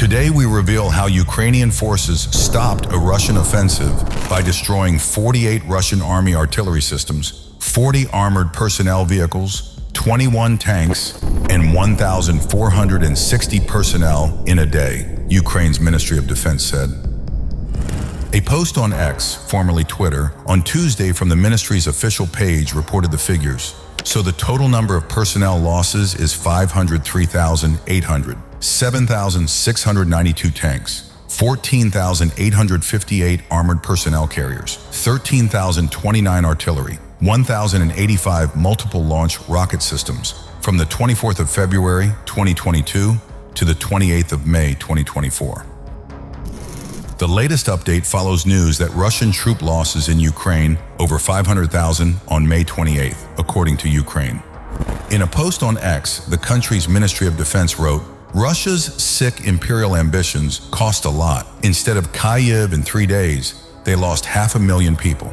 Today we reveal how Ukrainian forces stopped a Russian offensive by destroying 48 Russian army artillery systems, 40 armored personnel vehicles, 21 tanks, and 1,460 personnel in a day, Ukraine's Ministry of Defense said. A post on X, formerly Twitter, on Tuesday from the ministry's official page reported the figures. So the total number of personnel losses is 503,800, 7,692 tanks, 14,858 armored personnel carriers, 13,029 artillery, 1,085 multiple launch rocket systems from the 24th of February 2022 to the 28th of May 2024. The latest update follows news that Russian troop losses in Ukraine over 500,000 on May 28th, according to Ukraine. In a post on X, the country's Ministry of Defense wrote, "Russia's sick imperial ambitions cost a lot. Instead of Kyiv in 3 days, they lost 500,000 people."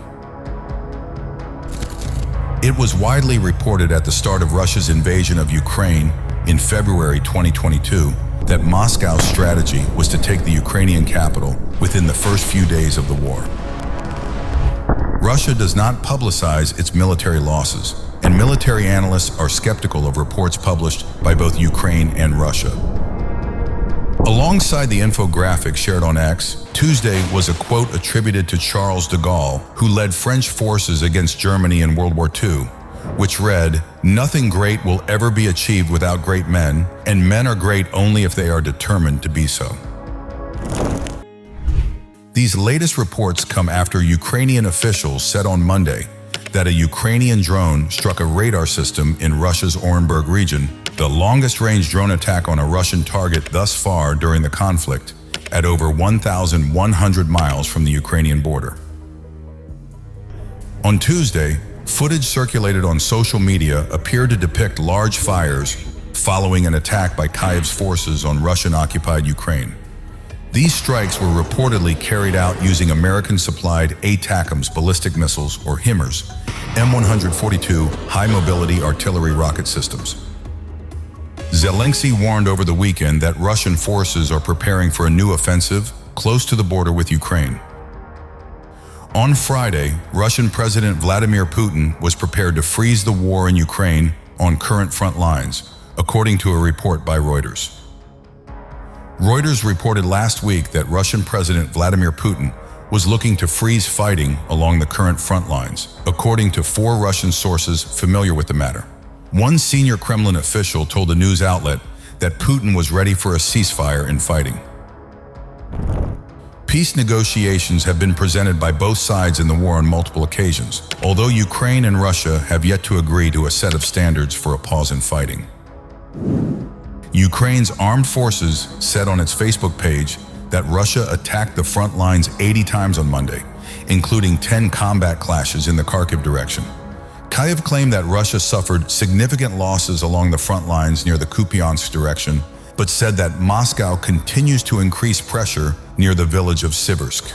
It was widely reported at the start of Russia's invasion of Ukraine in February 2022 that Moscow's strategy was to take the Ukrainian capital within the first few days of the war. Russia does not publicize its military losses, and military analysts are skeptical of reports published by both Ukraine and Russia. Alongside the infographic shared on X, Tuesday was a quote attributed to Charles de Gaulle, who led French forces against Germany in World War II, which read, "Nothing great will ever be achieved without great men, and men are great only if they are determined to be so." These latest reports come after Ukrainian officials said on Monday that a Ukrainian drone struck a radar system in Russia's Orenburg region, the longest-range drone attack on a Russian target thus far during the conflict, at over 1,100 miles from the Ukrainian border. On Tuesday, footage circulated on social media appeared to depict large fires following an attack by Kyiv's forces on Russian-occupied Ukraine. These strikes were reportedly carried out using American-supplied ATACMS ballistic missiles, or HIMARS, M142 high-mobility artillery rocket systems. Zelensky warned over the weekend that Russian forces are preparing for a new offensive close to the border with Ukraine. On Friday, Russian President Vladimir Putin was prepared to freeze the war in Ukraine on current front lines, according to a report by Reuters. Reuters reported last week that Russian President Vladimir Putin was looking to freeze fighting along the current front lines, according to 4 Russian sources familiar with the matter. One senior Kremlin official told a news outlet that Putin was ready for a ceasefire in fighting. Peace negotiations have been presented by both sides in the war on multiple occasions, although Ukraine and Russia have yet to agree to a set of standards for a pause in fighting. Ukraine's armed forces said on its Facebook page that Russia attacked the front lines 80 times on Monday, including 10 combat clashes in the Kharkiv direction. Kyiv claimed that Russia suffered significant losses along the front lines near the Kupiansk direction, but said that Moscow continues to increase pressure near the village of Siversk.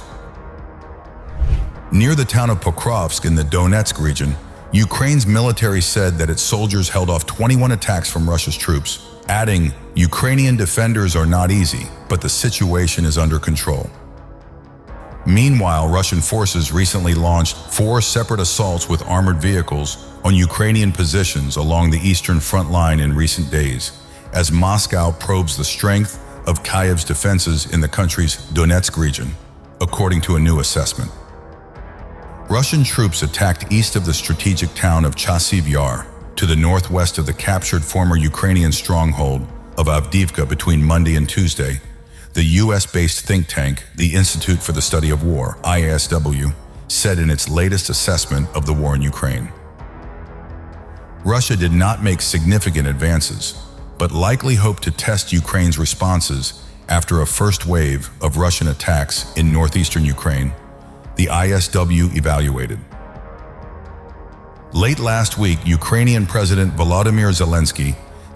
Near the town of Pokrovsk in the Donetsk region, Ukraine's military said that its soldiers held off 21 attacks from Russia's troops, adding, "Ukrainian defenders are not easy, but the situation is under control." Meanwhile, Russian forces recently launched 4 separate assaults with armored vehicles on Ukrainian positions along the eastern front line in recent days, as Moscow probes the strength of Kyiv's defenses in the country's Donetsk region, according to a new assessment. Russian troops attacked east of the strategic town of Chasiv Yar, to the northwest of the captured former Ukrainian stronghold of Avdiivka between Monday and Tuesday. The US-based think tank, the Institute for the Study of War, ISW, said in its latest assessment of the war in Ukraine. Russia did not make significant advances, but likely hoped to test Ukraine's responses after a first wave of Russian attacks in northeastern Ukraine, the ISW evaluated. Late last week, Ukrainian President Volodymyr Zelensky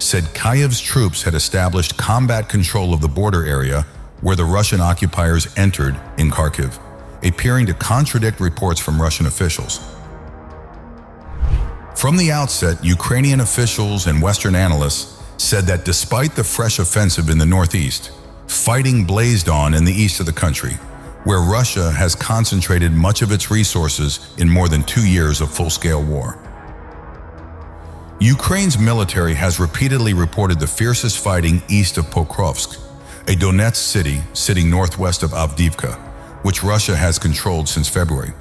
said Kyiv's troops had established combat control of the border area where the Russian occupiers entered in Kharkiv, appearing to contradict reports from Russian officials. From the outset, Ukrainian officials and Western analysts said that despite the fresh offensive in the northeast, Fighting blazed on in the east of the country, where Russia has concentrated much of its resources in more than 2 years of full-scale war. Ukraine's military has repeatedly reported the fiercest fighting east of Pokrovsk, a Donetsk city sitting northwest of Avdiivka, which Russia has controlled since February.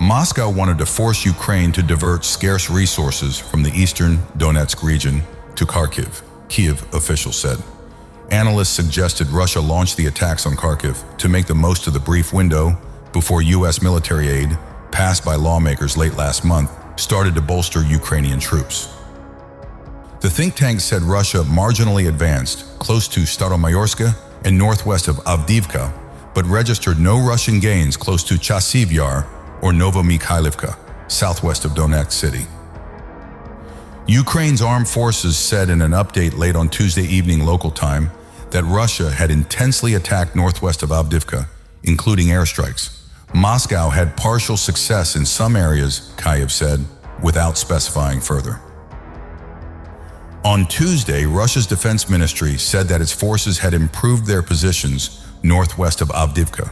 Moscow wanted to force Ukraine to divert scarce resources from the eastern Donetsk region to Kharkiv, Kiev officials said. Analysts suggested Russia launch the attacks on Kharkiv to make the most of the brief window before U.S. military aid, passed by lawmakers late last month, started to bolster Ukrainian troops. The think tank said Russia marginally advanced close to Staromayorsk and northwest of Avdiivka, but registered no Russian gains close to Chasiv Yar or Novomikhailivka, southwest of Donetsk city. Ukraine's armed forces said in an update late on Tuesday evening local time that Russia had intensely attacked northwest of Avdiivka, including airstrikes. Moscow had partial success in some areas, Kyiv said, without specifying further. On Tuesday, Russia's defense ministry said that its forces had improved their positions northwest of Avdiivka.